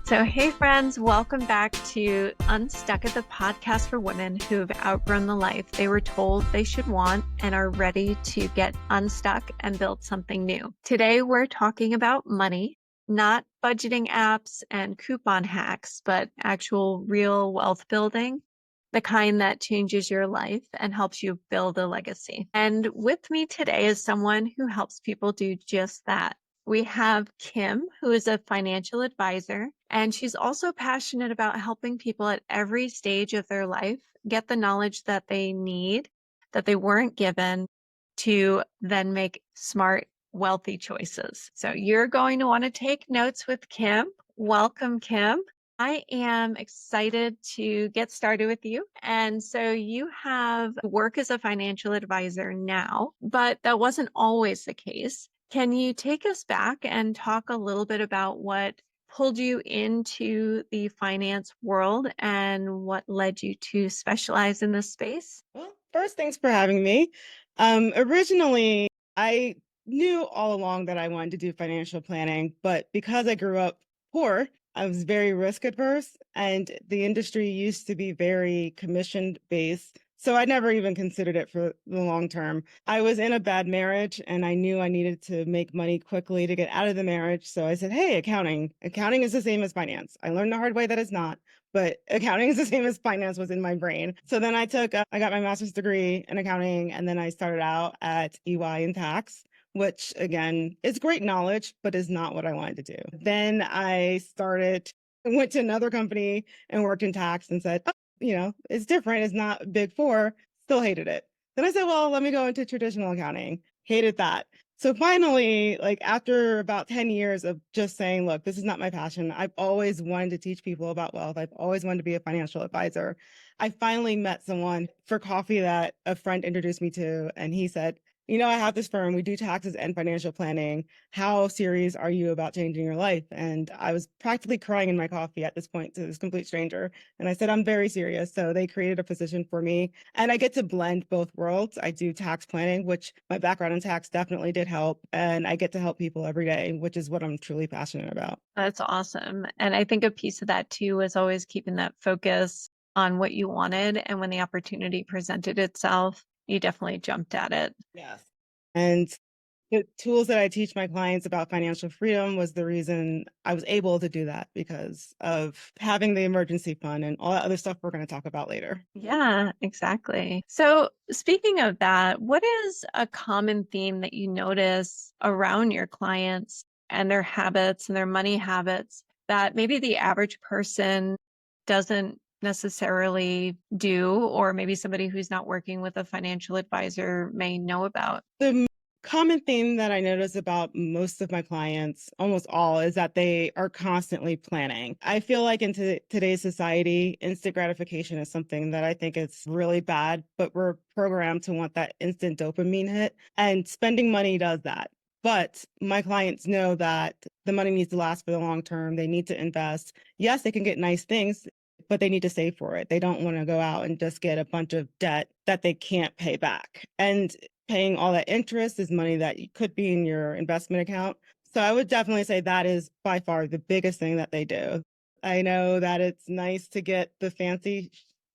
So, hey friends, welcome back to Unstuck It, the podcast for women who've outgrown the life they were told they should want and are ready to get unstuck and build something new. Today, we're talking about money, not budgeting apps and coupon hacks, but actual real wealth building, the kind that changes your life and helps you build a legacy. And with me today is someone who helps people do just that. We have Kim, who is a financial advisor, and she's also passionate about helping people at every stage of their life get the knowledge that they need, that they weren't given, to then make smart, wealthy choices. So you're going to want to take notes with Kim. Welcome, Kim. I am excited to get started with you. And so you have work as a financial advisor now, but that wasn't always the case. Can you take us back and talk a little bit about what pulled you into the finance world and what led you to specialize in this space? Well, first, thanks for having me. Originally, I knew all along that I wanted to do financial planning, but because I grew up poor, I was very risk adverse, and the industry used to be very commission based. So I never even considered it for the long term. I was in a bad marriage and I knew I needed to make money quickly to get out of the marriage. So I said, hey, accounting. Accounting is the same as finance. I learned the hard way that it's not, but accounting is the same as finance was in my brain. So then I got my master's degree in accounting, and then I started out at EY in tax, which again is great knowledge, but is not what I wanted to do. Then went to another company and worked in tax and said, oh, it's different. It's not big four. Still hated it. Then I said, well, let me go into traditional accounting. Hated that. So finally, like after about 10 years of just saying, look, this is not my passion. I've always wanted to teach people about wealth. I've always wanted to be a financial advisor. I finally met someone for coffee that a friend introduced me to. And he said, I have this firm. We do taxes and financial planning. How serious are you about changing your life? And I was practically crying in my coffee at this point to this complete stranger. And I said, I'm very serious. So they created a position for me. And I get to blend both worlds. I do tax planning, which my background in tax definitely did help. And I get to help people every day, which is what I'm truly passionate about. That's awesome. And I think a piece of that too was always keeping that focus on what you wanted. And when the opportunity presented itself, you definitely jumped at it. Yes. And the tools that I teach my clients about financial freedom was the reason I was able to do that, because of having the emergency fund and all that other stuff we're going to talk about later. Yeah, exactly. So speaking of that, what is a common theme that you notice around your clients and their habits and their money habits that maybe the average person doesn't necessarily do, or maybe somebody who's not working with a financial advisor may know about? The common theme that I notice about most of my clients, almost all, is that they are constantly planning. I feel like in today's society, instant gratification is something that I think is really bad, but we're programmed to want that instant dopamine hit, and spending money does that. But my clients know that the money needs to last for the long term. They need to invest. Yes, they can get nice things, but they need to save for it. They don't want to go out and just get a bunch of debt that they can't pay back. And paying all that interest is money that could be in your investment account. So I would definitely say that is by far the biggest thing that they do. I know that it's nice to get the fancy,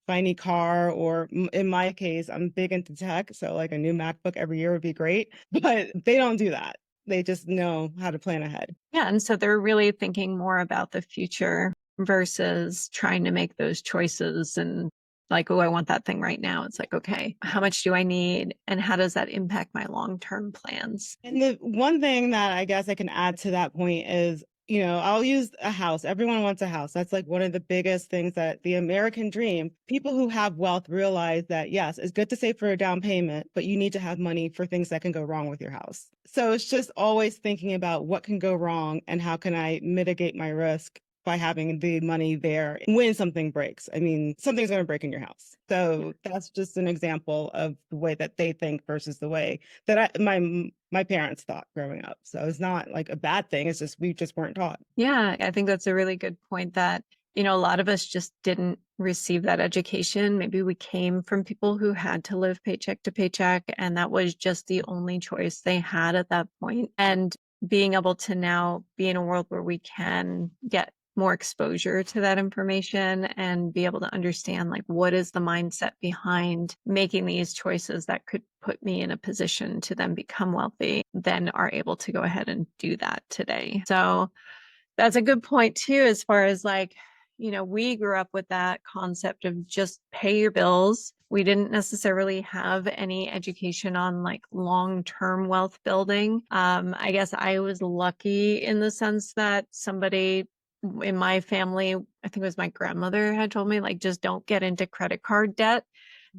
shiny car, or in my case, I'm big into tech. So like a new MacBook every year would be great, but they don't do that. They just know how to plan ahead. Yeah. And so they're really thinking more about the future versus trying to make those choices and like, oh, I want that thing right now. It's like, okay, how much do I need? And how does that impact my long-term plans? And the one thing that I guess I can add to that point is, I'll use a house. Everyone wants a house. That's like one of the biggest things, that the American dream. People who have wealth realize that, yes, it's good to save for a down payment, but you need to have money for things that can go wrong with your house. So it's just always thinking about what can go wrong and how can I mitigate my risk by having the money there when something breaks. I mean, something's going to break in your house. So that's just an example of the way that they think versus the way that my parents thought growing up. So it's not like a bad thing. It's just we just weren't taught. Yeah, I think that's a really good point that, a lot of us just didn't receive that education. Maybe we came from people who had to live paycheck to paycheck, and that was just the only choice they had at that point. And being able to now be in a world where we can get more exposure to that information and be able to understand like what is the mindset behind making these choices that could put me in a position to then become wealthy, then are able to go ahead and do that today. So that's a good point too, as far as like, we grew up with that concept of just pay your bills. We didn't necessarily have any education on like long-term wealth building. I guess I was lucky in the sense that somebody in my family, I think it was my grandmother, had told me, like, just don't get into credit card debt.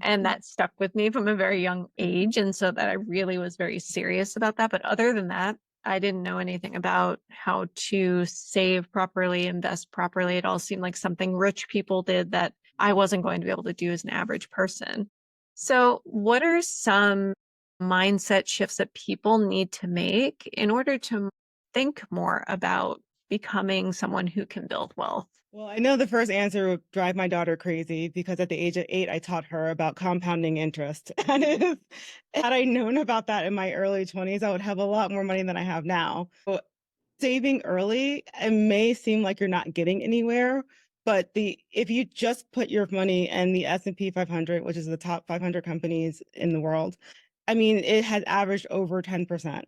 And that stuck with me from a very young age. And so that I really was very serious about that. But other than that, I didn't know anything about how to save properly, invest properly. It all seemed like something rich people did that I wasn't going to be able to do as an average person. So, what are some mindset shifts that people need to make in order to think more about becoming someone who can build wealth? Well, I know the first answer would drive my daughter crazy because at the age of 8, I taught her about compounding interest. And had I known about that in my early 20s, I would have a lot more money than I have now. But saving early, it may seem like you're not getting anywhere, but the if you just put your money in the S&P 500, which is the top 500 companies in the world, I mean, it has averaged over 10%.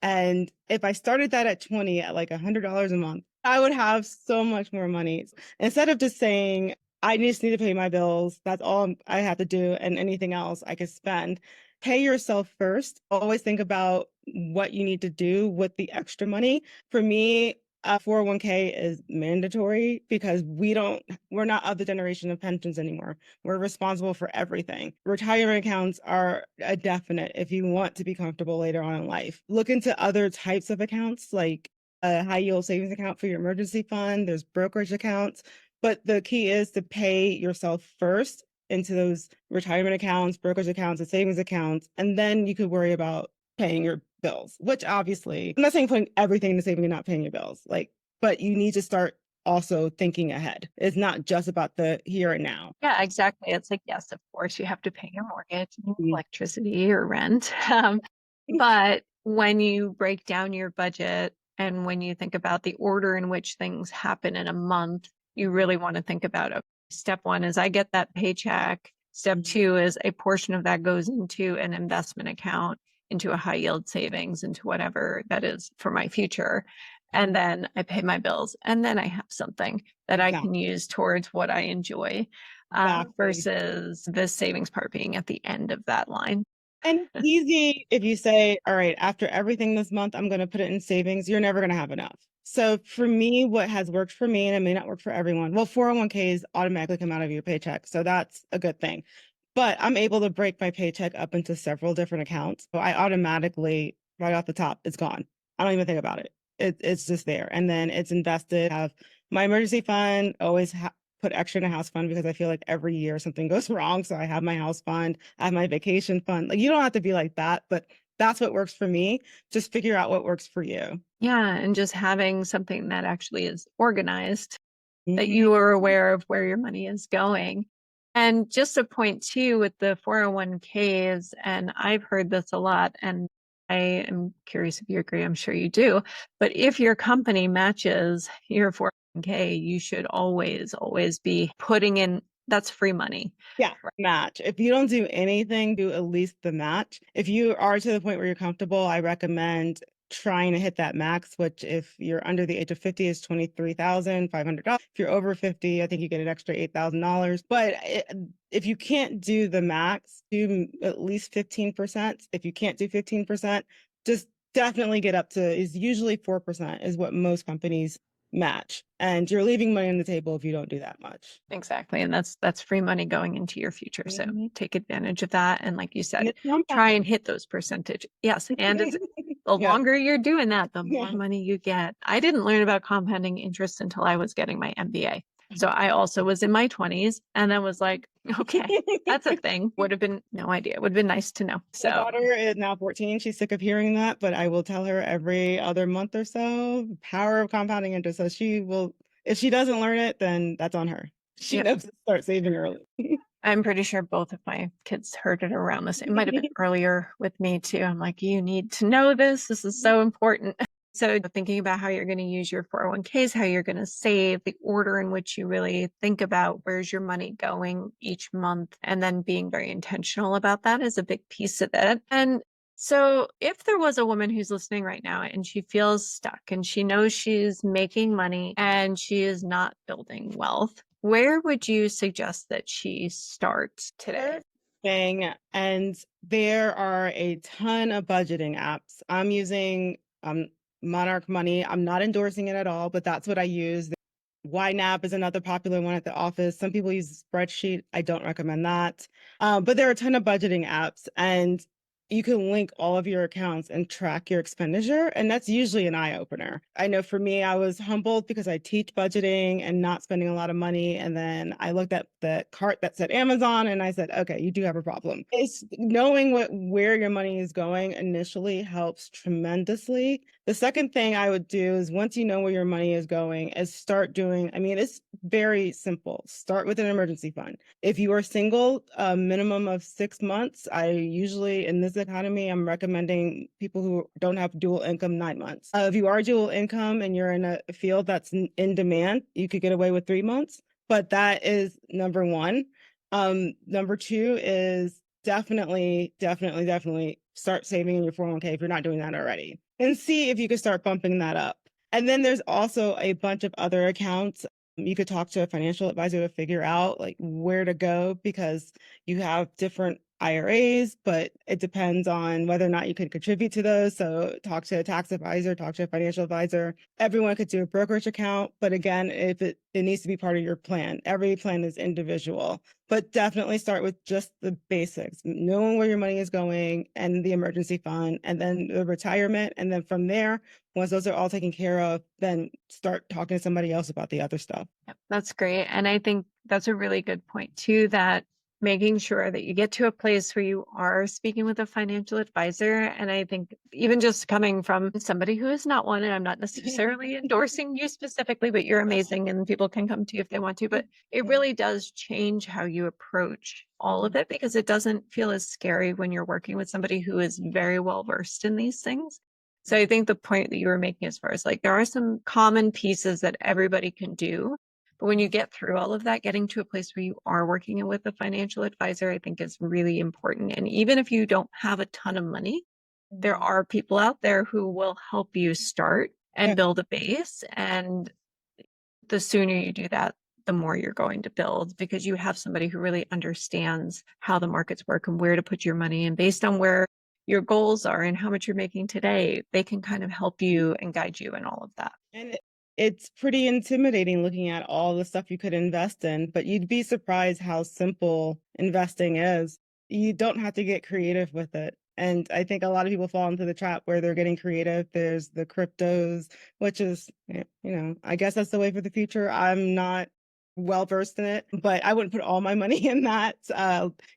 And if I started that at 20 at like $100 a month, I would have so much more money. Instead of just saying, I just need to pay my bills, that's all I have to do, and anything else I could spend. Pay yourself first. Always think about what you need to do with the extra money. For me, 401k is mandatory because we're not of the generation of pensions anymore. We're responsible for everything. Retirement accounts are a definite if you want to be comfortable later on in life. Look into other types of accounts like a high yield savings account for your emergency fund. There's brokerage accounts, but the key is to pay yourself first into those retirement accounts, brokerage accounts, and savings accounts, and then you could worry about paying your bills, which obviously, I'm not saying putting everything in the saving and not paying your bills, like, but you need to start also thinking ahead. It's not just about the here and now. Yeah, exactly. It's like, yes, of course, you have to pay your mortgage and Mhm. electricity or rent. But when you break down your budget and when you think about the order in which things happen in a month, you really want to think about it. Step one is I get that paycheck. Step two is a portion of that goes into an investment account, into a high yield savings, into whatever that is for my future. And then I pay my bills. And then I have something that I can Exactly. use towards what I enjoy, Exactly. versus the savings part being at the end of that line. And it's easy if you say, all right, after everything this month, I'm going to put it in savings. You're never going to have enough. So for me, what has worked for me, and it may not work for everyone, well, 401ks automatically come out of your paycheck. So that's a good thing. But I'm able to break my paycheck up into several different accounts. So I automatically, right off the top, it's gone. I don't even think about it. It's just there. And then it's invested. I have my emergency fund, always put extra in a house fund because I feel like every year something goes wrong. So I have my house fund, I have my vacation fund. Like you don't have to be like that, but that's what works for me. Just figure out what works for you. Yeah, and just having something that actually is organized, that Mhm. you are aware of where your money is going. And just a point too with the 401ks, and I've heard this a lot, and I am curious if you agree, I'm sure you do. But if your company matches your 401k, you should always, always be putting in, that's free money. Yeah, match. If you don't do anything, do at least the match. If you are to the point where you're comfortable, I recommend trying to hit that max, which if you're under the age of 50 is $23,500. If you're over 50, I think you get an extra $8,000. But if you can't do the max, do at least 15%. If you can't do 15%, just definitely get up to is usually 4% is what most companies match. And you're leaving money on the table if you don't do that much. Exactly. And that's free money going into your future. So Mhm. take advantage of that. And like you And said, it's try compounding. and hit those percentage. Yes. And it's the Yeah. longer you're doing that, the more Yeah. money you get. I didn't learn about compounding interest until I was getting my MBA. So I also was in my 20s and then was like, okay, that's a thing. Would have been no idea. Would have been nice to know. My So daughter is now 14. She's sick of hearing that, but I will tell her every other month or so, the power of compounding interest. So she will, if she doesn't learn it, then that's on her. She yeah, knows to start saving early. I'm pretty sure both of my kids heard it around this. It might have been earlier with me too. I'm like, you need to know this. This is so important. So thinking about how you're going to use your 401ks, how you're going to save, the order in which you really think about where's your money going each month, and then being very intentional about that is a big piece of it. And so if there was a woman who's listening right now and she feels stuck and she knows she's making money and she is not building wealth, where would you suggest that she starts today? Thing, and there are a ton of budgeting apps. I'm using Monarch Money. I'm not endorsing it at all, but that's what I use. YNAB is another popular one at the office. Some people use spreadsheet. I don't recommend that. But there are a ton of budgeting apps, and you can link all of your accounts and track your expenditure. And that's usually an eye opener. I know for me, I was humbled because I teach budgeting and not spending a lot of money. And then I looked at the cart that said Amazon and I said, okay, you do have a problem. It's knowing where your money is going initially helps tremendously. The second thing I would do is once you know where your money is going, is start doing, I mean, it's very simple. Start with an emergency fund. If you are single, a minimum of 6 months. I usually, in this economy, I'm recommending people who don't have dual income 9 months. If you are dual income and you're in a field that's in demand, you could get away with 3 months. But that is number one. Number two is definitely start saving in your 401k if you're not doing that already, and see if you can start bumping that up. And then there's also a bunch of other accounts. You could talk to a financial advisor to figure out like where to go, because you have different IRAs, but it depends on whether or not you can contribute to those. So talk to a tax advisor, talk to a financial advisor. Everyone could do a brokerage account, but again, if it needs to be part of your plan. Every plan is individual, but definitely start with just the basics, knowing where your money is going and the emergency fund, and then the retirement. And then from there, once those are all taken care of, then start talking to somebody else about the other stuff. Yep, that's great. And I think that's a really good point too, that making sure that you get to a place where you are speaking with a financial advisor. And I think even just coming from somebody who is not one, and I'm not necessarily endorsing you specifically, but you're amazing and people can come to you if they want to, but it really does change how you approach all of it, because it doesn't feel as scary when you're working with somebody who is very well versed in these things. So I think the point that you were making, as far as like, there are some common pieces that everybody can do, but when you get through all of that, getting to a place where you are working with a financial advisor, I think is really important. And even if you don't have a ton of money, there are people out there who will help you start and build a base. And the sooner you do that, the more you're going to build, because you have somebody who really understands how the markets work and where to put your money. And based on where your goals are and how much you're making today, they can kind of help you and guide you in all of that. And it's pretty intimidating looking at all the stuff you could invest in, but you'd be surprised how simple investing is. You don't have to get creative with it. And I think a lot of people fall into the trap where they're getting creative. There's the cryptos, which is, I guess that's the way for the future. I'm not well versed in it, but I wouldn't put all my money in that.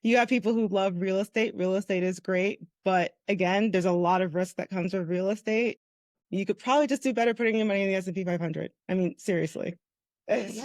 You have people who love real estate. Real estate is great. But again, there's a lot of risk that comes with real estate. You could probably just do better putting your money in the S&P 500. I mean, seriously. Yeah.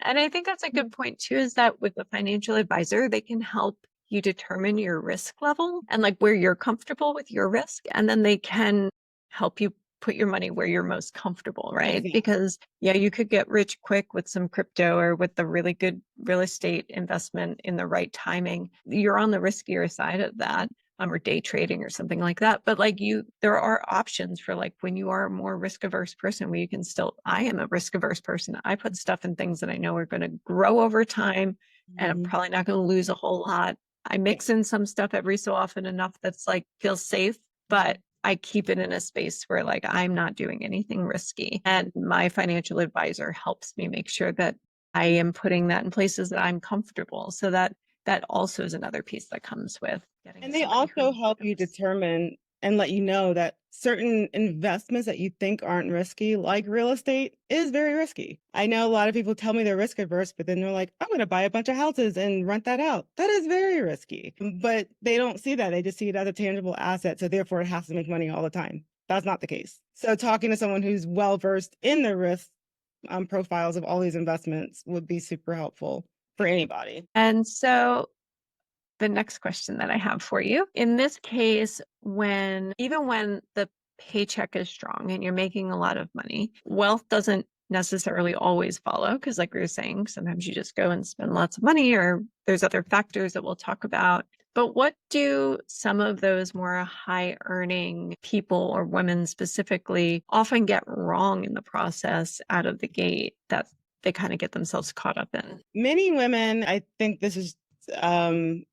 And I think that's a good point too, is that with a financial advisor, they can help you determine your risk level and like where you're comfortable with your risk. And then they can help you put your money where you're most comfortable, right? Exactly. Because yeah, you could get rich quick with some crypto or with the really good real estate investment in the right timing. You're on the riskier side of that. Or day trading or something like that. But like there are options for like when you are a more risk averse person where you can still, I am a risk averse person. I put stuff in things that I know are going to grow over time and I'm probably not going to lose a whole lot. I mix in some stuff every so often enough that's like feels safe, but I keep it in a space where like I'm not doing anything risky. And my financial advisor helps me make sure that I am putting that in places that I'm comfortable, so that also is another piece that comes with getting. And they also help you determine and let you know that certain investments that you think aren't risky, like real estate, is very risky. I know a lot of people tell me they're risk averse, but then they're like, I'm going to buy a bunch of houses and rent that out. That is very risky. But they don't see that. They just see it as a tangible asset. So therefore, it has to make money all the time. That's not the case. So talking to someone who's well versed in the risk profiles of all these investments would be super helpful for anybody. And so the next question that I have for you, in this case, even when the paycheck is strong and you're making a lot of money, wealth doesn't necessarily always follow because, like we were saying, sometimes you just go and spend lots of money, or there's other factors that we'll talk about. But what do some of those more high earning people or women specifically often get wrong in the process out of the gate that they kind of get themselves caught up in? Many women, I think this is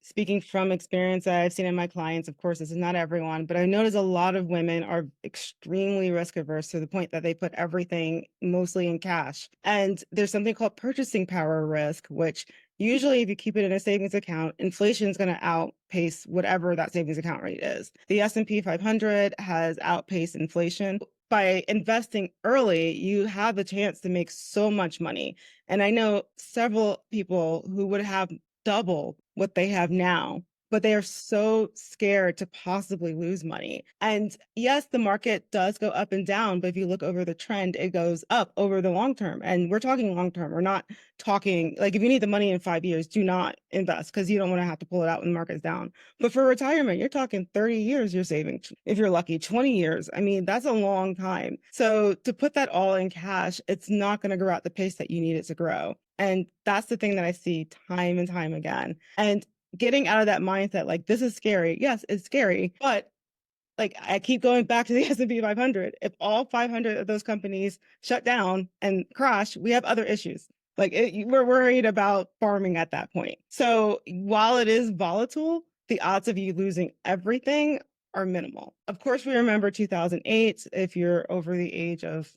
speaking from experience that I've seen in my clients. Of course, this is not everyone, but I notice a lot of women are extremely risk averse to the point that they put everything mostly in cash. And there's something called purchasing power risk, which usually if you keep it in a savings account, inflation is going to outpace whatever that savings account rate is. The S&P 500 has outpaced inflation. By investing early, you have the chance to make so much money. And I know several people who would have double what they have now, but they are so scared to possibly lose money. And yes, the market does go up and down, but if you look over the trend, it goes up over the long term. And we're talking long term. We're not talking like if you need the money in 5 years, do not invest because you don't want to have to pull it out when the market's down. But for retirement, you're talking 30 years you're saving. If you're lucky, 20 years. I mean, that's a long time. So to put that all in cash, it's not going to grow at the pace that you need it to grow. And that's the thing that I see time and time again. And getting out of that mindset, like this is scary. Yes, it's scary, but like I keep going back to the S&P 500. If all 500 of those companies shut down and crash, we have other issues. We're worried about farming at that point. So while it is volatile, the odds of you losing everything are minimal. Of course, we remember 2008. If you're over the age of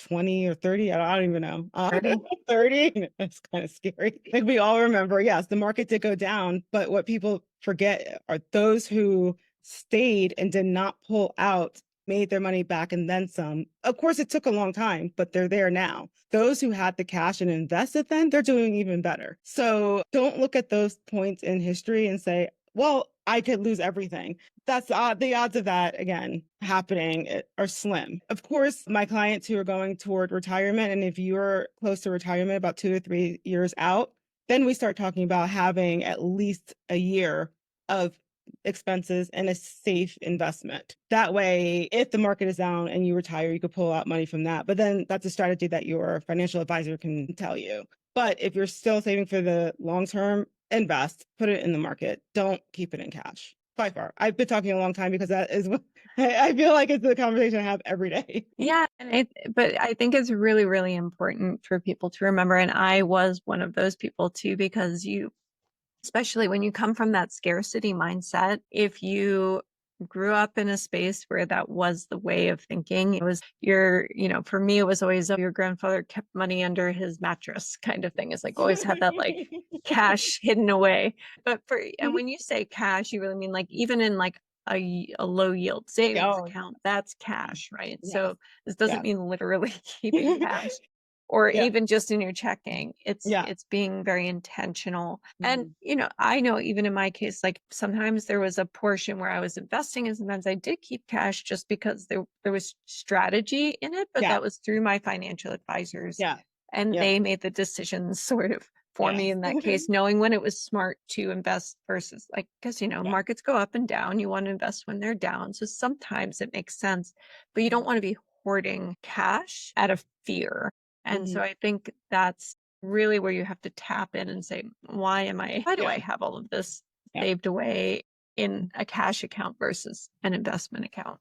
20 or 30, I don't even know. 30. 30, that's kind of scary. Like we all remember, yes, the market did go down, but what people forget are those who stayed and did not pull out, made their money back and then some. Of course, it took a long time, but they're there now. Those who had the cash and invested then, they're doing even better. So don't look at those points in history and say, well, I could lose everything. That's the odds of that, again, happening are slim. Of course, my clients who are going toward retirement, and if you're close to retirement, about 2 to 3 years out, then we start talking about having at least a year of expenses and a safe investment. That way, if the market is down and you retire, you could pull out money from that. But then that's a strategy that your financial advisor can tell you. But if you're still saving for the long term, invest, put it in the market. Don't keep it in cash. By far. I've been talking a long time because that is what I feel like it's the conversation I have every day. Yeah, but I think it's really, really important for people to remember. And I was one of those people too, because especially when you come from that scarcity mindset, if you grew up in a space where that was the way of thinking, it was for me, it was always your grandfather kept money under his mattress kind of thing. It's like always had that like cash hidden away. And when you say cash, you really mean like even in like a low yield savings Oh, account, that's cash, right? yes. So this doesn't Yes. mean literally keeping cash or Yeah. even just in your checking. Yeah. It's being very intentional. And Mhm. I know even in my case, like sometimes there was a portion where I was investing and sometimes I did keep cash just because there was strategy in it, but Yeah. that was through my financial advisors. Yeah. And Yep. they made the decisions sort of for me Yes. in that case, knowing when it was smart to invest versus like, because, Yeah. markets go up and down. You want to invest when they're down. So sometimes it makes sense, but you don't want to be hoarding cash out of fear. And so Mhm. I think that's really where you have to tap in and say, why do Yeah. I have all of this Yeah. saved away in a cash account versus an investment account?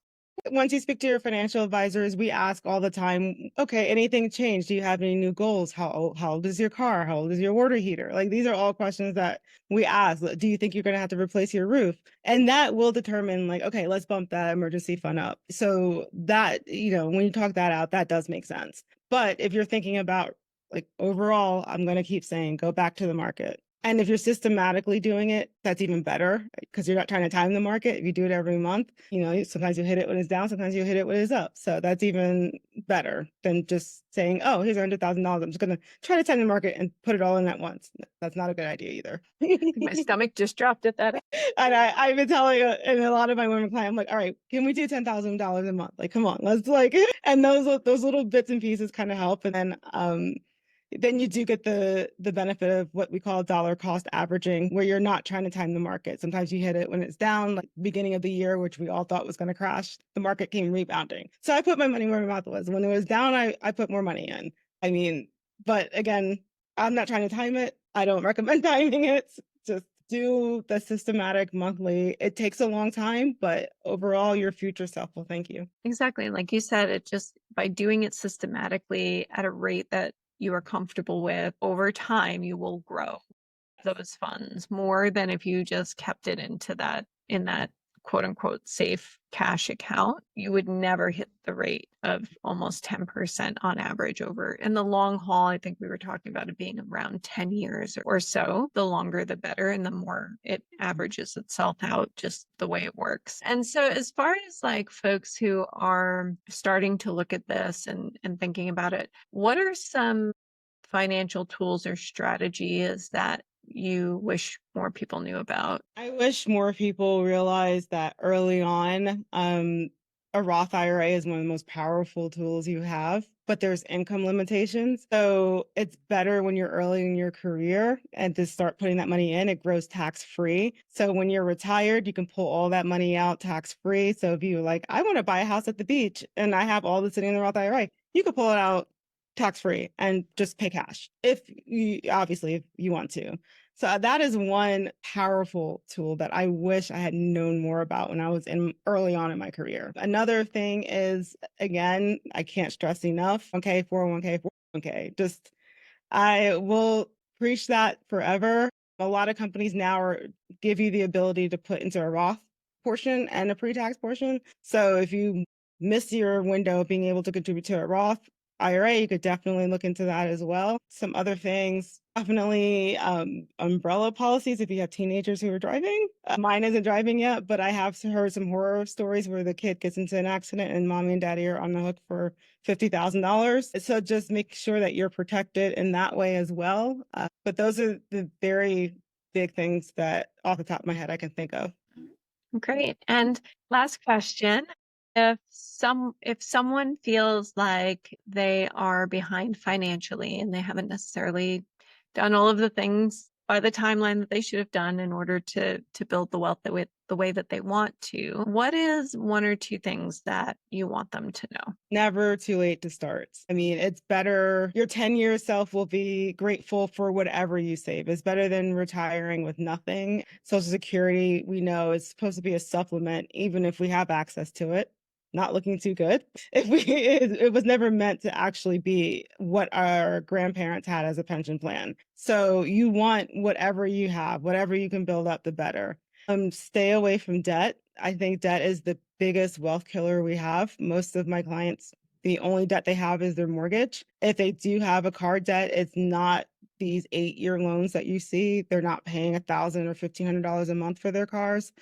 Once you speak to your financial advisors, we ask all the time, okay, anything changed? Do you have any new goals? How old is your car? How old is your water heater? Like these are all questions that we ask. Do you think you're going to have to replace your roof? And that will determine like, okay, let's bump that emergency fund up. So that, when you talk that out, that does make sense. But if you're thinking about like overall, I'm going to keep saying, go back to the market. And if you're systematically doing it, that's even better because you're not trying to time the market. If you do it every month, sometimes you hit it when it's down, sometimes you hit it when it's up. So that's even better than just saying, oh, here's $100,000. I'm just going to try to time the market and put it all in at once. That's not a good idea either. My stomach just dropped at that. And I've been telling and a lot of my women clients, I'm like, all right, can we do $10,000 a month? Like, come on, let's and those little bits and pieces kind of help. And then, then you do get the benefit of what we call dollar cost averaging, where you're not trying to time the market. Sometimes you hit it when it's down, like beginning of the year, which we all thought was going to crash. The market came rebounding. So I put my money where my mouth was. When it was down, I put more money in. I mean, but again, I'm not trying to time it. I don't recommend timing it. Just do the systematic monthly. It takes a long time, but overall, your future self will thank you. Exactly. Like you said, it just by doing it systematically at a rate that you are comfortable with over time, you will grow those funds more than if you just kept it in that quote unquote safe cash account. You would never hit the rate of almost 10% on average over in the long haul. I think we were talking about it being around 10 years or so. The longer the better, and the more it averages itself out just the way it works. And so as far as like folks who are starting to look at this and thinking about it, what are some financial tools or strategies that you wish more people knew about? I wish more people realized that early on, a Roth IRA is one of the most powerful tools you have, but there's income limitations. So it's better when you're early in your career and to start putting that money in, it grows tax free. So when you're retired, you can pull all that money out tax free. So if you like, I want to buy a house at the beach and I have all this sitting in the Roth IRA, you could pull it out tax free and just pay cash if you obviously if you want to. So that is one powerful tool that I wish I had known more about when I was in early on in my career. Another thing is, again, I can't stress enough. Okay, 401k, 401k. Just I will preach that forever. A lot of companies now give you the ability to put into a Roth portion and a pre-tax portion. So if you miss your window of being able to contribute to a Roth IRA, you could definitely look into that as well. Some other things, definitely umbrella policies if you have teenagers who are driving. Mine isn't driving yet, but I have heard some horror stories where the kid gets into an accident and mommy and daddy are on the hook for $50,000. So just make sure that you're protected in that way as well. But those are the very big things that off the top of my head I can think of. Great. And last question. If someone feels like they are behind financially and they haven't necessarily done all of the things by the timeline that they should have done in order to build the wealth the way that they want to, what is one or two things that you want them to know? Never too late to start. I mean, it's better. Your 10-year self will be grateful for whatever you save. It's better than retiring with nothing. Social Security, we know, is supposed to be a supplement, even if we have access to it. Not looking too good. It was never meant to actually be what our grandparents had as a pension plan. So you want whatever you have, whatever you can build up, the better. Stay away from debt. I think debt is the biggest wealth killer we have. Most of my clients, the only debt they have is their mortgage. If they do have a car debt, it's not these 8-year loans that you see. They're not paying $1,000 or $1,500 a month for their cars.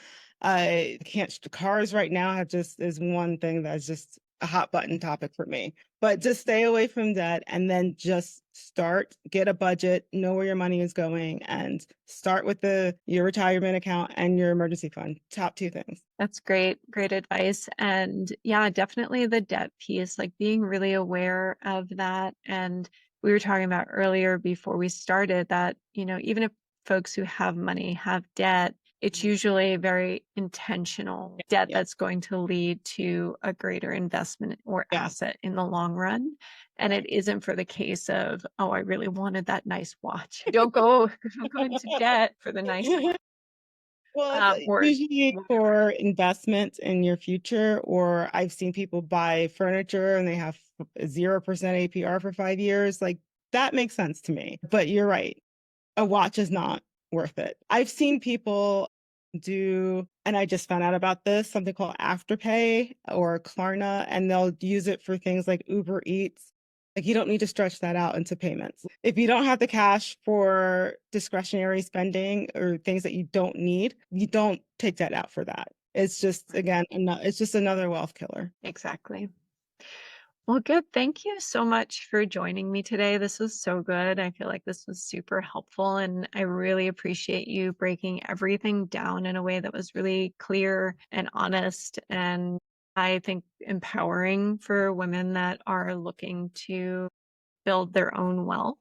I can't. Cars right now have just is one thing that's just a hot button topic for me. But just stay away from that and then just start, get a budget, know where your money is going, and start with your retirement account and your emergency fund. Top two things. That's great. Great advice. And yeah, definitely the debt piece, like being really aware of that. And we were talking about earlier before we started that, even if folks who have money have debt, it's usually a very intentional debt Yeah. that's going to lead to a greater investment or Yeah. asset in the long run. And it isn't for the case of, oh, I really wanted that nice watch. Don't go into debt for the nice Well, it's or usually whatever. for investments in your future, or I've seen people buy furniture and they have 0% APR for 5 years. Like that makes sense to me. But you're right. A watch is not worth it. I've seen people do, and I just found out about this, something called Afterpay or Klarna, and they'll use it for things like Uber Eats. Like you don't need to stretch that out into payments. If you don't have the cash for discretionary spending or things that you don't need, you don't take that out for that. It's just, again, it's just another wealth killer. Exactly. Well, good. Thank you so much for joining me today. This was so good. I feel like this was super helpful, and I really appreciate you breaking everything down in a way that was really clear and honest, and I think empowering for women that are looking to build their own wealth.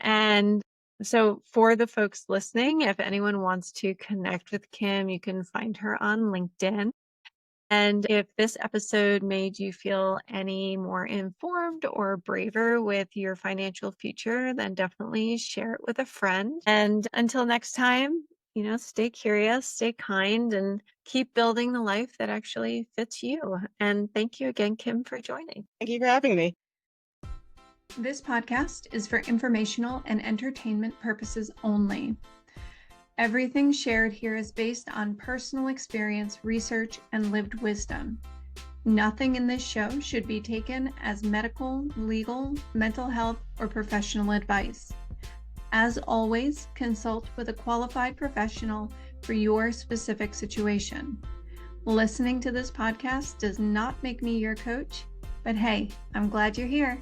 And so for the folks listening, if anyone wants to connect with Kim, you can find her on LinkedIn. And if this episode made you feel any more informed or braver with your financial future, then definitely share it with a friend. And until next time, stay curious, stay kind, and keep building the life that actually fits you. And thank you again, Kim, for joining. Thank you for having me. This podcast is for informational and entertainment purposes only. Everything shared here is based on personal experience, research, and lived wisdom. Nothing in this show should be taken as medical, legal, mental health, or professional advice. As always, consult with a qualified professional for your specific situation. Listening to this podcast does not make me your coach, but hey, I'm glad you're here.